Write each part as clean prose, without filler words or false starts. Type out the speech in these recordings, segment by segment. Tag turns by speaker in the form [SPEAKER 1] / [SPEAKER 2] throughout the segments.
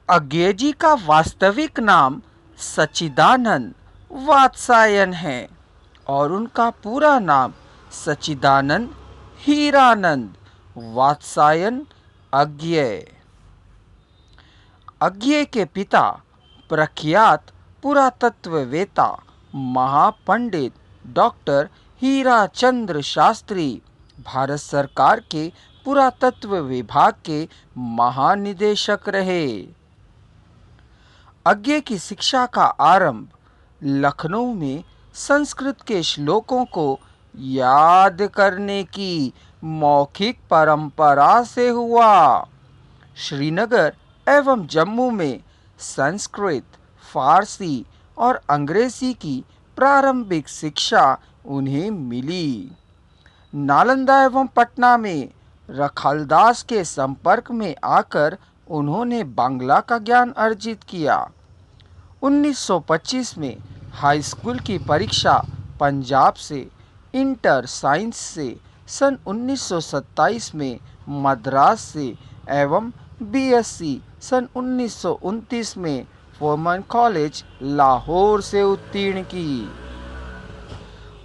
[SPEAKER 1] अज्ञे जी का वास्तविक नाम सच्चिदानंद वात्सायन है और उनका पूरा नाम सच्चिदानंद हीरानंद वात्सायन अज्ञे। अज्ञे के पिता प्रख्यात पुरातत्ववेत्ता महापंडित डॉक्टर हीराचंद्र शास्त्री भारत सरकार के पुरातत्व विभाग के महानिदेशक रहे। अज्ञे की शिक्षा का आरंभ लखनऊ में संस्कृत के श्लोकों को याद करने की मौखिक परंपरा से हुआ। श्रीनगर एवं जम्मू में संस्कृत, फारसी और अंग्रेजी की प्रारंभिक शिक्षा उन्हें मिली। नालंदा एवं पटना में रखालदास के संपर्क में आकर उन्होंने बांग्ला का ज्ञान अर्जित किया। 1925 में हाई स्कूल की परीक्षा पंजाब से, इंटर साइंस से सन 1927 में मद्रास से एवं बीएससी सन 1929 में फॉर्मन कॉलेज लाहौर से उत्तीर्ण की।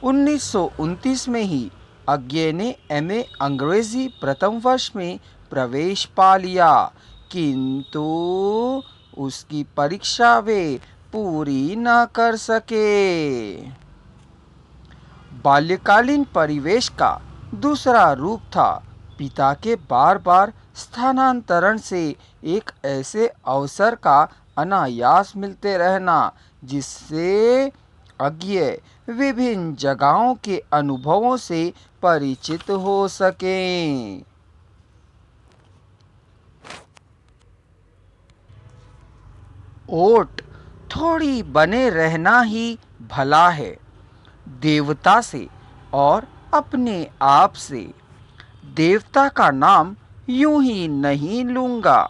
[SPEAKER 1] 1929 में ही अज्ञे ने एमए अंग्रेजी प्रथम वर्ष में प्रवेश पा लिया, किंतु उसकी परीक्षा वे पूरी न कर सके। बाल्यकालीन परिवेश का दूसरा रूप था पिता के बार बार स्थानांतरण से एक ऐसे अवसर का अनायास मिलते रहना जिससे अज्ञे विभिन्न जगहों के अनुभवों से परिचित हो सकें। ओट थोड़ी बने रहना ही भला है, देवता से और अपने आप से। देवता का नाम यूं ही नहीं लूंगा,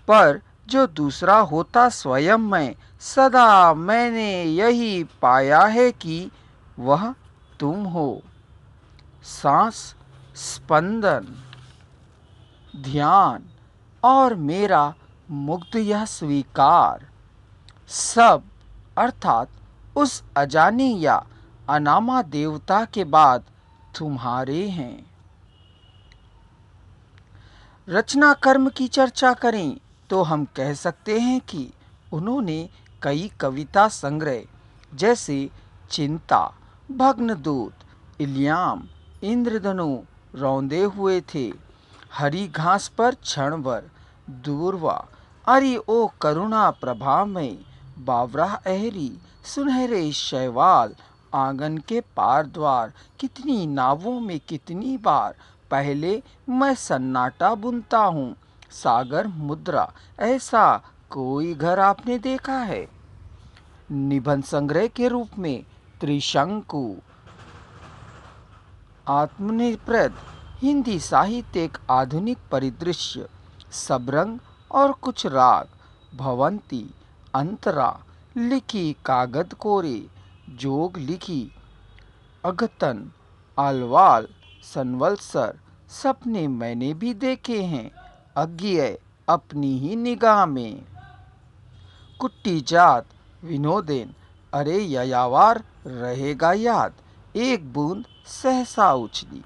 [SPEAKER 1] पर जो दूसरा होता स्वयं मैं, सदा मैंने यही पाया है कि वह तुम हो। सांस, स्पंदन, ध्यान और मेरा मुग्ध यह स्वीकार, सब अर्थात उस अजाने या अनामा देवता के बाद तुम्हारे हैं। रचना कर्म की चर्चा करें तो हम कह सकते हैं कि उन्होंने कई कविता संग्रह जैसे चिंता, भग्नदूत, इल्याम, इंद्रधनु रौंदे हुए थे। हरी घास पर क्षणभर, दूरवा, अरे ओ करुणा प्रभा में, बावरा अहरी, सुनहरे शैवाल, आंगन के पार द्वार, कितनी नावों में कितनी बार, पहले मैं सन्नाटा बुनता हूँ, सागर मुद्रा, ऐसा कोई घर आपने देखा है। निबंध संग्रह के रूप में त्रिशंकु, आत्मनिर्भर हिंदी साहित्य एक आधुनिक परिदृश्य, सबरंग और कुछ राग, भवंती, अंतरा, लिखी कागद कोरे, जोग लिखी, अगतन, आलवाल, संवत्सर, सपने मैंने भी देखे हैं, अज्ञे अपनी ही निगाह में, कुट्टी जात, विनोदेन, अरे ययावार रहेगा याद, एक बूंद सहसा उछली।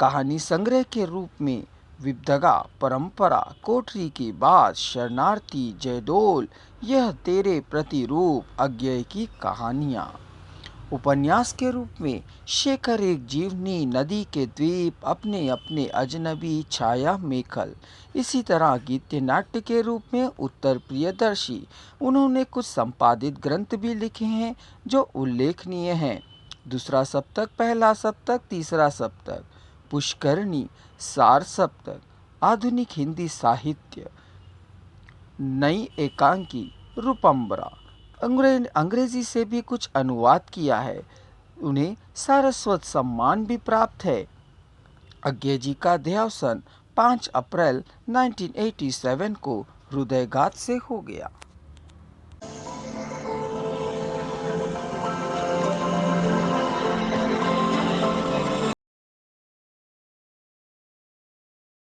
[SPEAKER 1] कहानी संग्रह के रूप में विविधता, परंपरा, कोठरी की बात, शरणार्थी, जयदोल, यह तेरे प्रतिरूप, अज्ञे की कहानियाँ। उपन्यास के रूप में शेखर एक जीवनी, नदी के द्वीप, अपने अपने अजनबी, छाया मेखल। इसी तरह गीत नाट्य के रूप में उत्तर प्रियदर्शी। उन्होंने कुछ संपादित ग्रंथ भी लिखे हैं जो उल्लेखनीय हैं। दूसरा सप्तक, पहला सप्तक, तीसरा सप्तक, पुष्करणी, सार सप्तक, आधुनिक हिंदी साहित्य, नई एकांकी, रूपम्बरा, अंग्रेजी से भी कुछ अनुवाद किया है। उन्हें सारस्वत सम्मान भी प्राप्त है। अज्ञे जी का देहावसान 5 अप्रैल 1987 को हृदयघात से हो गया।